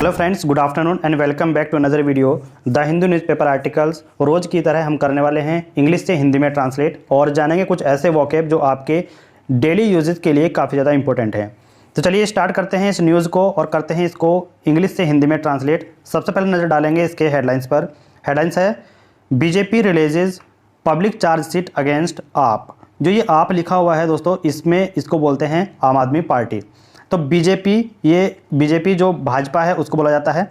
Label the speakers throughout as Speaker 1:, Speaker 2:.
Speaker 1: Hello friends, good afternoon and welcome back to another video the Hindu newspaper articles. रोज़ की तरह हम करने वाले हैं इंग्लिश से हिंदी में ट्रांसलेट और जानेंगे कुछ ऐसे वोकैब जो आपके डेली यूजेस के लिए काफ़ी ज़्यादा इंपॉर्टेंट हैं। तो चलिए स्टार्ट करते हैं इस न्यूज़ को और करते हैं इसको इंग्लिश से हिंदी में ट्रांसलेट। सबसे पहले नज़र डालेंगे इसके हेडलाइंस पर। हेडलाइंस है BJP releases public chargesheet against आप। जो ये आप लिखा हुआ है दोस्तों, इसमें इसको बोलते हैं आम आदमी पार्टी। तो बीजेपी जो भाजपा है उसको बोला जाता है।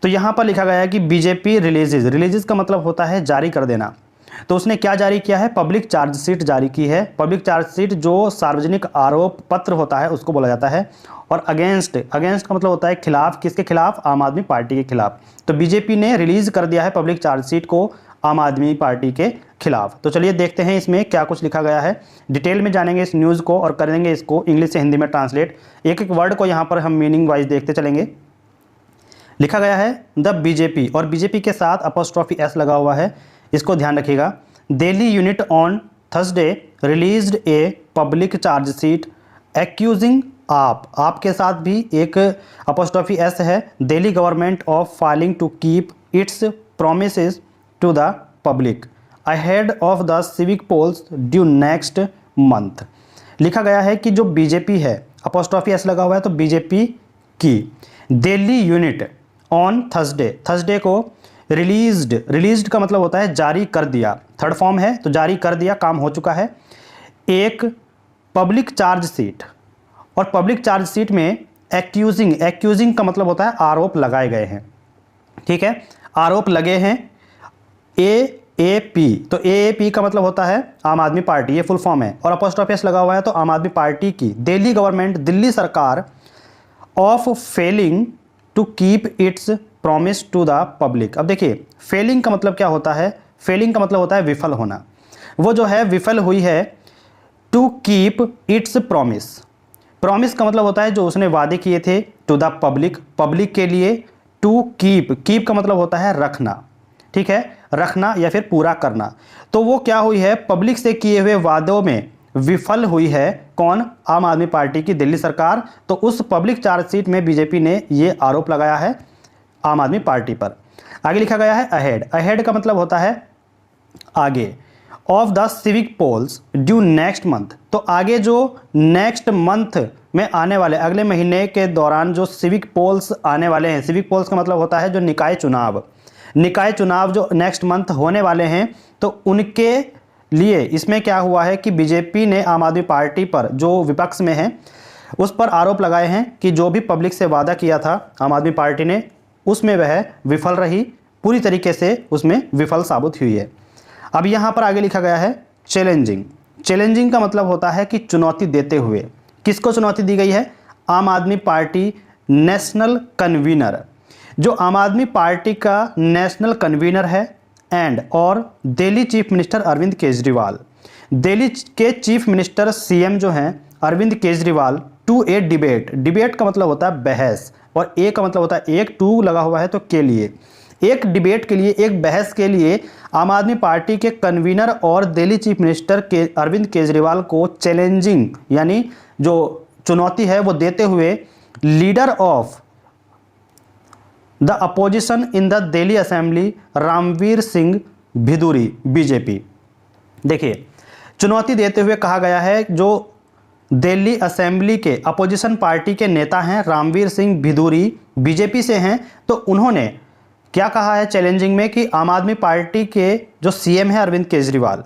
Speaker 1: तो यहाँ पर लिखा गया है कि बीजेपी रिलीजेज का मतलब होता है जारी कर देना। तो उसने क्या जारी किया है? पब्लिक चार्जशीट जारी की है। पब्लिक चार्जशीट जो सार्वजनिक आरोप पत्र होता है उसको बोला जाता है। और अगेंस्ट का मतलब होता है खिलाफ। किसके खिलाफ? आम आदमी पार्टी के खिलाफ। तो बीजेपी ने रिलीज कर दिया है पब्लिक चार्जशीट को आम आदमी पार्टी के खिलाफ। तो चलिए देखते हैं इसमें क्या कुछ लिखा गया है। डिटेल में जानेंगे इस न्यूज़ को और करेंगे इसको इंग्लिश से हिंदी में ट्रांसलेट। एक एक वर्ड को यहाँ पर हम मीनिंग वाइज देखते चलेंगे। लिखा गया है द बीजेपी और बीजेपी के साथ अपॉस्ट्रोफी एस लगा हुआ है, इसको ध्यान रखिएगा। Delhi unit on Thursday released a public chargesheet accusing AAP के साथ भी एक अपॉस्ट्रोफी एस है। Delhi government of failing to keep its promises to the public ahead of the civic polls due next month. लिखा गया है कि जो बीजेपी है, अपॉस्ट्रोफी एस लगा हुआ है, तो बीजेपी की दिल्ली यूनिट ऑन थर्सडे को रिलीज्ड का मतलब होता है जारी कर दिया। थर्ड फॉर्म है तो जारी कर दिया, काम हो चुका है। एक पब्लिक चार्जशीट, और पब्लिक चार्जशीट में एक्यूजिंग का मतलब होता है आरोप लगाए गए हैं। ठीक है, आरोप लगे हैं। AAP, तो AAP का मतलब होता है आम आदमी पार्टी, ये फुल फॉर्म है। और अपॉस्ट्रोफी एस लगा हुआ है तो आम आदमी पार्टी की दिल्ली गवर्नमेंट, दिल्ली सरकार of failing to keep its promise to the public. अब देखिए फेलिंग का मतलब क्या होता है? फेलिंग का मतलब होता है विफल होना। वो जो है विफल हुई है टू कीप इट्स प्रॉमिस का मतलब होता है जो उसने वादे किए थे टू द पब्लिक के लिए। टू कीप का मतलब होता है रखना। ठीक है, रखना या फिर पूरा करना। तो वो क्या हुई है? पब्लिक से किए हुए वादों में विफल हुई है। कौन? आम आदमी पार्टी की दिल्ली सरकार। तो उस पब्लिक चार्जशीट में बीजेपी ने ये आरोप लगाया है आम आदमी पार्टी पर। आगे लिखा गया है अहेड का मतलब होता है आगे। Of the civic polls due next month, तो आगे जो नेक्स्ट मंथ में आने वाले, अगले महीने के दौरान जो सिविक पोल्स आने वाले हैं। सिविक पोल्स का मतलब होता है जो निकाय चुनाव जो नेक्स्ट मंथ होने वाले हैं, तो उनके लिए इसमें क्या हुआ है कि बीजेपी ने आम आदमी पार्टी पर, जो विपक्ष में है, उस पर आरोप लगाए हैं कि जो भी पब्लिक से वादा किया था आम आदमी पार्टी ने, उसमें वह विफल रही, पूरी तरीके से उसमें विफल साबित हुई है। अब यहाँ पर आगे लिखा गया है चैलेंजिंग का मतलब होता है कि चुनौती देते हुए। किसको चुनौती दी गई है? आम आदमी पार्टी नेशनल कन्वीनर, जो आम आदमी पार्टी का नेशनल कन्वीनर है एंड और दिल्ली चीफ मिनिस्टर अरविंद केजरीवाल। दिल्ली के चीफ मिनिस्टर CM जो हैं Arvind Kejriwal to a debate का मतलब होता है बहस, और ए का मतलब होता है एक, टू लगा हुआ है तो के लिए, एक डिबेट के लिए, एक बहस के लिए आम आदमी पार्टी के कन्वीनर और दिल्ली चीफ मिनिस्टर के अरविंद केजरीवाल को चैलेंजिंग यानी जो चुनौती है वो देते हुए leader of the opposition in the Delhi assembly Ramvir Singh Bidhuri BJP. देखिए चुनौती देते हुए कहा गया है जो दिल्ली असेंबली के अपोजिशन पार्टी के नेता हैं रामवीर सिंह भिदूरी, बीजेपी से हैं। तो उन्होंने क्या कहा है चैलेंजिंग में कि आम आदमी पार्टी के जो CM है अरविंद केजरीवाल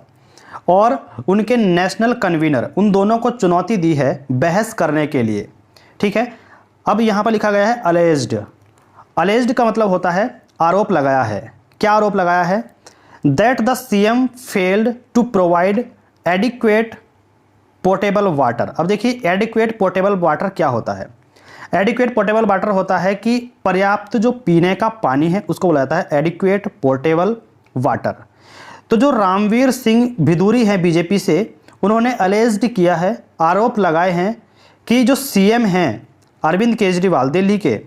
Speaker 1: और उनके नेशनल कन्वीनर, उन दोनों को चुनौती दी है बहस करने के लिए। ठीक है, अब यहाँ पर लिखा गया है अलेज्ड का मतलब होता है आरोप लगाया है। क्या आरोप लगाया है? That the CM failed to provide adequate portable water. अब देखिए एडिक्वेट पोर्टेबल वाटर क्या होता है? एडिक्वेट पोर्टेबल वाटर होता है कि पर्याप्त जो पीने का पानी है उसको बोला जाता है एडिक्वेट पोर्टेबल वाटर। तो जो रामवीर सिंह भिदूरी हैं बीजेपी से, उन्होंने अलेज्ड किया है, आरोप लगाए हैं कि जो CM हैं अरविंद केजरीवाल दिल्ली के,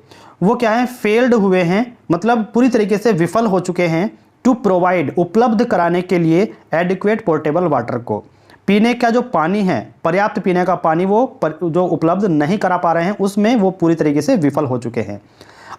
Speaker 1: वो क्या है? फेल्ड हुए हैं, मतलब पूरी तरीके से विफल हो चुके हैं टू प्रोवाइड, उपलब्ध कराने के लिए एडिक्वेट पोर्टेबल वाटर को। पीने का जो पानी है, पर्याप्त पीने का पानी वो जो उपलब्ध नहीं करा पा रहे हैं, उसमें वो पूरी तरीके से विफल हो चुके हैं।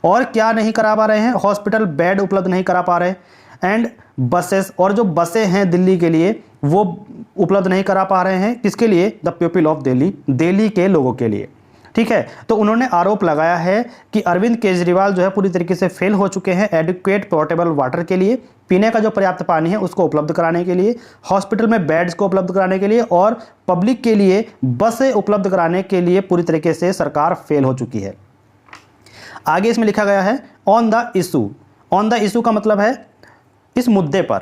Speaker 1: और क्या नहीं करा पा रहे हैं, हॉस्पिटल बेड उपलब्ध नहीं करा पा रहे, एंड बसेस, और जो बसें हैं दिल्ली के लिए वो उपलब्ध नहीं करा पा रहे हैं, किसके लिए, the people of Delhi, Delhi के लोगों के लिए। ठीक है, तो उन्होंने आरोप लगाया है कि अरविंद केजरीवाल जो है पूरी तरीके से फेल हो चुके हैं एडिक्वेट पोर्टेबल वाटर के लिए, पीने का जो पर्याप्त पानी है उसको उपलब्ध कराने के लिए, हॉस्पिटल में बेड्स को उपलब्ध कराने के लिए, और पब्लिक के लिए बसें उपलब्ध कराने के लिए पूरी तरीके से सरकार फेल हो चुकी है। आगे इसमें लिखा गया है on the issue, on the issue का मतलब है इस मुद्दे पर,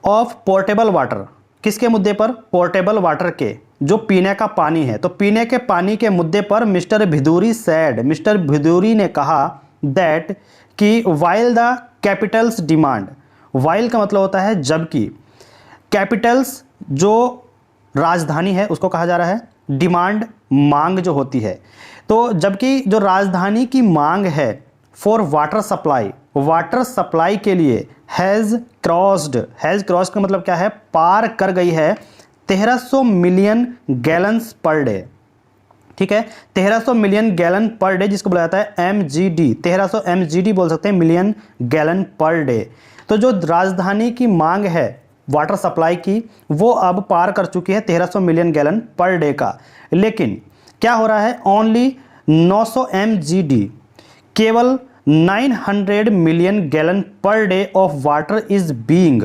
Speaker 1: ऑफ पोर्टेबल वाटर, किसके मुद्दे पर, पोर्टेबल वाटर के, जो पीने का पानी है। तो पीने के पानी के मुद्दे पर मिस्टर भिदुरी सैड, मिस्टर भिदुरी ने कहा दैट कि while the Capitals demand, while का मतलब होता है जबकि, कैपिटल्स जो राजधानी है उसको कहा जा रहा है, डिमांड मांग जो होती है, तो जबकि जो राजधानी की मांग है for water supply, water supply के लिए हैज़ क्रॉस्ड, हैज़ क्रॉस्ड का मतलब क्या है, पार कर गई है 1300 मिलियन गैलन्स पर डे। ठीक है, 1300 मिलियन गैलन पर डे, जिसको बोला जाता है MGD, 1300 MGD बोल सकते हैं, मिलियन गैलन पर डे। तो जो राजधानी की मांग है वाटर सप्लाई की वो अब पार कर चुकी है 1300 मिलियन गैलन पर डे का। लेकिन क्या हो रहा है, ओनली 900 MGD, केवल 900 million gallon per day of water is being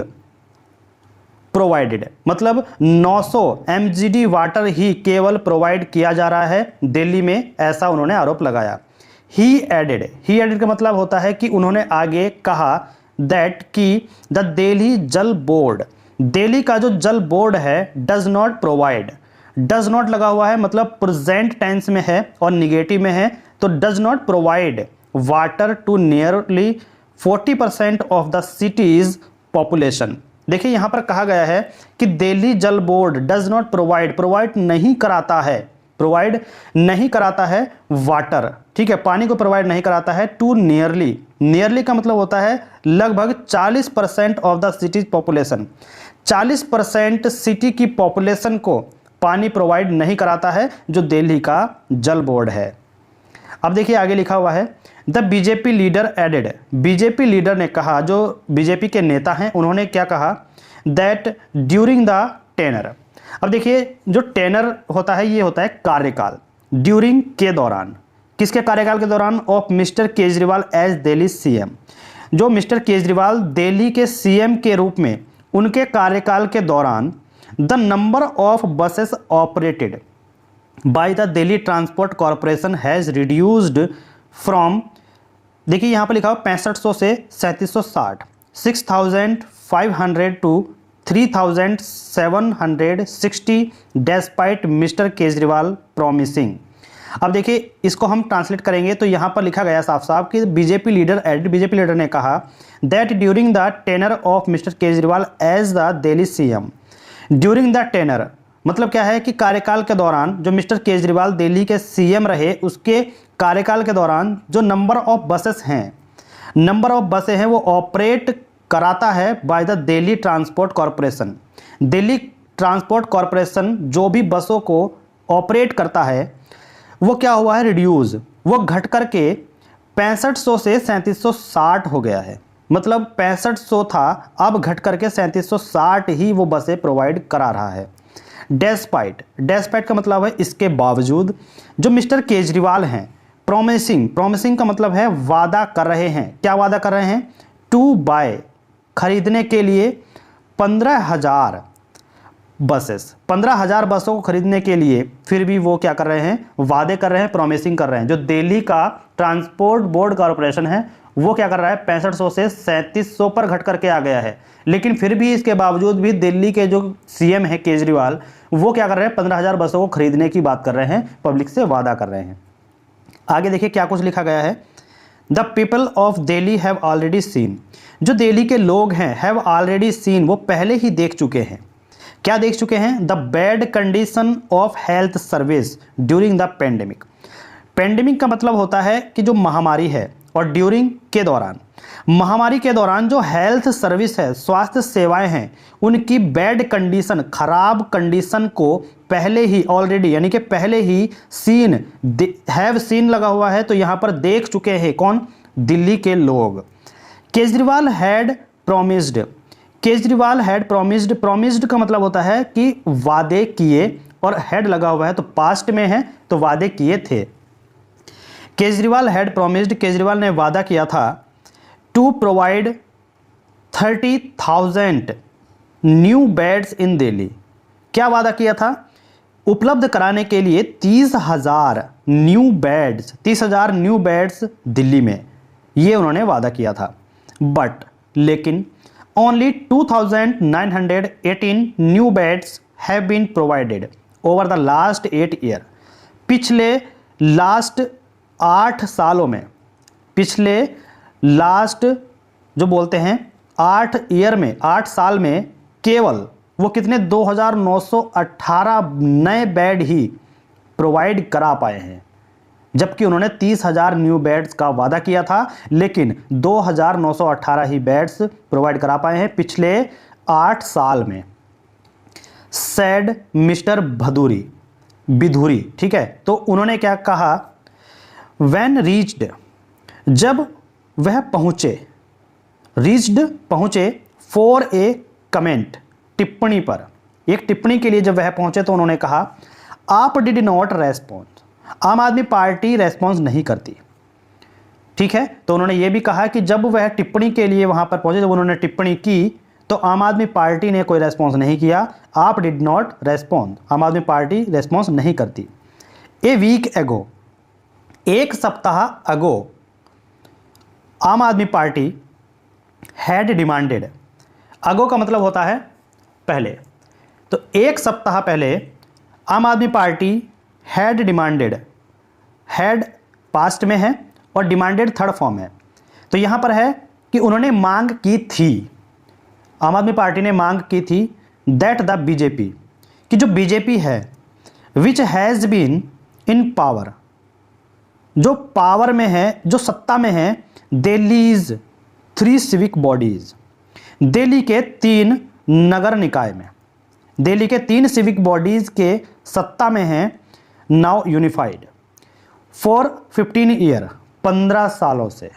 Speaker 1: provided, मतलब 900 MGD वाटर ही केवल प्रोवाइड किया जा रहा है दिल्ली में, ऐसा उन्होंने आरोप लगाया। ही एडेड का मतलब होता है कि उन्होंने आगे कहा दैट कि द दिल्ली जल बोर्ड, दिल्ली का जो जल बोर्ड है does not provide, does not लगा हुआ है मतलब प्रेजेंट टेंस में है और निगेटिव में है, तो does not provide water to nearly 40% of the city's population. देखिए यहां पर कहा गया है कि Delhi Jal board does not provide, provide नहीं कराता है, प्रोवाइड नहीं कराता है वाटर, ठीक है, पानी को प्रोवाइड नहीं कराता है टू नियरली, नियरली का मतलब होता है लगभग 40% of the city's population, 40% city की पॉपुलेशन को पानी प्रोवाइड नहीं कराता है जो दिल्ली का जल बोर्ड है। अब देखिए आगे लिखा हुआ है the BJP leader added, BJP leader ने कहा, जो बीजेपी के नेता हैं उन्होंने क्या कहा, दैट ड्यूरिंग द टेनर। अब देखिए जो टेनर होता है ये होता है कार्यकाल, ड्यूरिंग के दौरान, किसके कार्यकाल के दौरान, of mister Kejriwal as Delhi CM, जो मिस्टर केजरीवाल दिल्ली के सीएम के रूप में उनके कार्यकाल के दौरान the number of buses operated by the Delhi transport corporation has reduced from, देखिए यहाँ पर लिखा हुआ 6500 से 3760, 6500 to 3760 despite mister Kejriwal promising. अब देखिए इसको हम ट्रांसलेट करेंगे तो यहाँ पर लिखा गया साफ साफ कि बीजेपी लीडर ने कहा that during the tenure of mister Kejriwal as the Delhi CM, during the tenure मतलब क्या है कि कार्यकाल के दौरान जो मिस्टर केजरीवाल दिल्ली के सीएम रहे उसके कार्यकाल के दौरान जो नंबर ऑफ बसेस हैं, नंबर ऑफ बसें हैं वो ऑपरेट कराता है bye the Delhi transport corporation, Delhi transport corporation जो भी बसों को ऑपरेट करता है वो क्या हुआ है, रिड्यूस, वो घट करके 6500 से 3760 हो गया है, मतलब 6500 था अब घट करके 3760 ही वो बसें प्रोवाइड करा रहा है। डेस्पाइट का मतलब है इसके बावजूद, जो मिस्टर केजरीवाल हैं प्रॉमिसिंग का मतलब है वादा कर रहे हैं, क्या वादा कर रहे हैं, टू बाय खरीदने के लिए 15,000 बसेस, 15,000 बसों को खरीदने के लिए, फिर भी वो क्या कर रहे हैं, वादे कर रहे हैं, प्रॉमिसिंग कर रहे हैं। जो दिल्ली का ट्रांसपोर्ट बोर्ड कॉरपोरेशन है वो क्या कर रहा है 6500 से 3700 पर घट करके आ गया है, लेकिन फिर भी इसके बावजूद भी दिल्ली के जो सीएम है केजरीवाल वो क्या कर रहे हैं 15,000 बसों को खरीदने की बात कर रहे हैं, पब्लिक से वादा कर रहे हैं। आगे देखिए क्या कुछ लिखा गया है, the people of Delhi have already seen, जो दिल्ली के लोग हैं हैव ऑलरेडी सीन वो पहले ही देख चुके हैं, क्या देख चुके हैं, the bad condition of health service during the pandemic. Pandemic का मतलब होता है कि जो महामारी है और ड्यूरिंग के दौरान, महामारी के दौरान जो हेल्थ सर्विस है, स्वास्थ्य सेवाएं हैं, उनकी बैड कंडीशन, खराब कंडीशन को पहले ही ऑलरेडी यानी कि पहले ही हैव सीन लगा हुआ है, तो यहां पर देख चुके हैं कौन? दिल्ली के लोग। Kejriwal had promised, Kejriwal had promised, promised का मतलब होता है कि वादे किए, और हैड लगा हुआ है तो पास्ट में है तो वादे किए थे। केजरीवाल हैड प्रोमिस्ड, केजरीवाल ने वादा किया था to provide 30,000 new beds in Delhi. क्या वादा किया था? उपलब्ध कराने के लिए 30,000 new beds, 30,000 new beds Delhi में, ये उन्होंने वादा किया था। बट लेकिन only 2,918 new beds have been provided over the last 8 year. पिछले लास्ट 8 सालों में, पिछले लास्ट जो बोलते हैं 8 ईयर में, 8 साल में केवल वो कितने 2,918 नए बेड ही प्रोवाइड करा पाए हैं, जबकि उन्होंने 30,000 न्यू बेड्स का वादा किया था, लेकिन 2,918 ही बेड्स प्रोवाइड करा पाए हैं पिछले 8 साल में। सैड मिस्टर बिधूरी, ठीक है, तो उन्होंने क्या कहा? व्हेन रीच्ड, जब वह पहुंचे, रीच्ड पहुंचे, फॉर ए कमेंट, टिप्पणी पर, एक टिप्पणी के लिए जब वह पहुंचे तो उन्होंने कहा आप डिड नॉट रेस्पॉन्ड, आम आदमी पार्टी रेस्पॉन्स नहीं करती। ठीक है, तो उन्होंने ये भी कहा कि जब वह टिप्पणी के लिए वहां पर पहुंचे, जब उन्होंने टिप्पणी की तो आम आदमी पार्टी ने कोई रेस्पॉन्स नहीं किया। आप डिड नॉट रेस्पॉन्ड, आम आदमी पार्टी रेस्पॉन्स नहीं करती। ए वीक एगो, एक सप्ताह अगो, आम आदमी पार्टी हैड डिमांडेड, अगो का मतलब होता है पहले, तो एक सप्ताह पहले आम आदमी party had demanded, had passed में है और डिमांडेड थर्ड फॉर्म है, तो यहां पर है कि उन्होंने मांग की थी, आम आदमी पार्टी ने मांग की थी दैट द बीजेपी, कि जो बीजेपी है which has been in power, जो पावर में है, जो सत्ता में है, दिल्लीज 3 सिविक बॉडीज, दिल्ली के 3 नगर निकाय में, दिल्ली के 3 सिविक बॉडीज के सत्ता में हैं, नाउ यूनिफाइड फॉर 15 ईयर, 15 सालों से,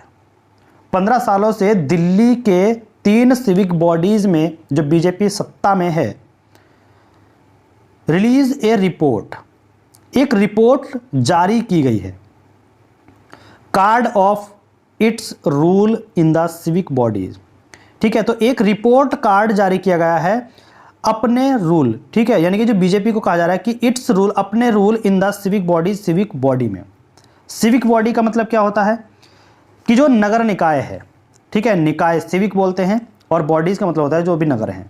Speaker 1: 15 सालों से दिल्ली के 3 सिविक बॉडीज में जो बीजेपी सत्ता में है, रिलीज ए रिपोर्ट, एक रिपोर्ट जारी की गई है, card of its rule in the civic bodies. ठीक है, तो एक रिपोर्ट कार्ड जारी किया गया है अपने रूल, ठीक है, यानी कि जो बीजेपी को कहा जा रहा है कि इट्स रूल, अपने rule in the civic bodies, civic body में। सिविक बॉडी का मतलब क्या होता है कि जो नगर निकाय है, ठीक है, निकाय सिविक बोलते हैं, और बॉडीज का मतलब होता है जो भी नगर हैं।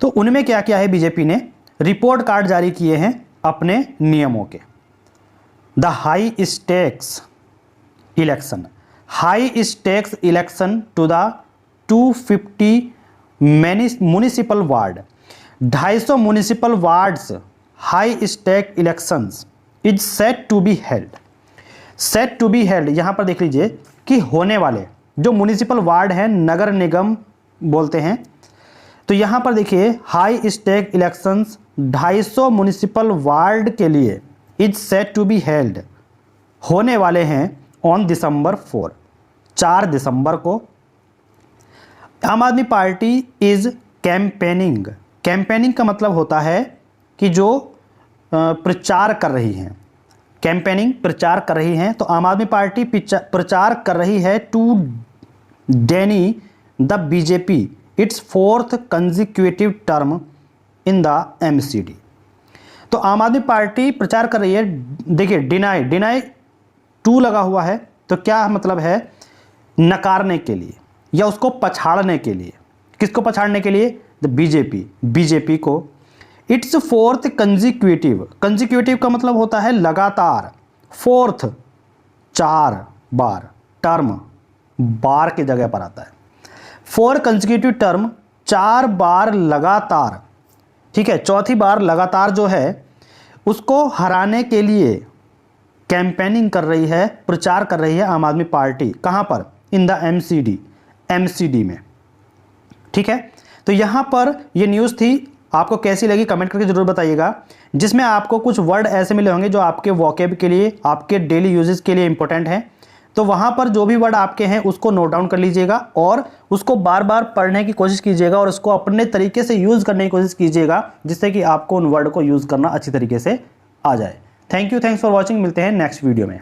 Speaker 1: तो उनमें क्या किया है बीजेपी ने? रिपोर्ट कार्ड जारी किए हैं अपने नियमों के। The high stakes election, high stakes election to the 250 municipal ward, 250 municipal wards high stake elections is set to be held, set to be held, यहां पर देख लीजिए कि होने वाले जो म्युनिसिपल वार्ड हैं, नगर निगम बोलते हैं, तो यहां पर देखिए high stake elections 250 municipal ward के लिए is set to be held, होने वाले हैं ऑन December 4, 4 दिसंबर को। आम आदमी पार्टी इज कैंपेनिंग, कैंपेनिंग का मतलब होता है कि जो प्रचार कर रही हैं, कैंपेनिंग प्रचार कर रही हैं, तो आम आदमी पार्टी प्रचार कर रही है to deny the BJP its 4th consecutive term in the MCD. तो आम आदमी पार्टी प्रचार कर रही है, देखिए डिनाई, डिनाई 2 लगा हुआ है, तो क्या मतलब है? नकारने के लिए या उसको पछाड़ने के लिए। किसको पछाड़ने के लिए? द बीजेपी, बीजेपी को। इट्स 4th कंजिक्यूटिव, कंजिक्यूटिव का मतलब होता है लगातार, 4th 4 बार, टर्म बार की जगह पर आता है, 4 कंजिक्यूटिव टर्म, 4 बार लगातार, ठीक है, चौथी बार लगातार जो है उसको हराने के लिए कैंपेनिंग कर रही है, प्रचार कर रही है आम आदमी पार्टी। कहां पर? इन द एमसीडी में। ठीक है, तो यहाँ पर ये न्यूज़ थी, आपको कैसी लगी कमेंट करके जरूर बताइएगा, जिसमें आपको कुछ वर्ड ऐसे मिले होंगे जो आपके वोकेब के लिए, आपके डेली यूजेस के लिए इंपॉर्टेंट हैं। तो वहाँ पर जो भी वर्ड आपके हैं उसको नोट डाउन कर लीजिएगा और उसको बार बार पढ़ने की कोशिश कीजिएगा और उसको अपने तरीके से यूज़ करने की कोशिश कीजिएगा, जिससे कि आपको उन वर्ड को यूज़ करना अच्छी तरीके से आ जाए। थैंक्स फॉर वॉचिंग, मिलते हैं नेक्स्ट वीडियो में।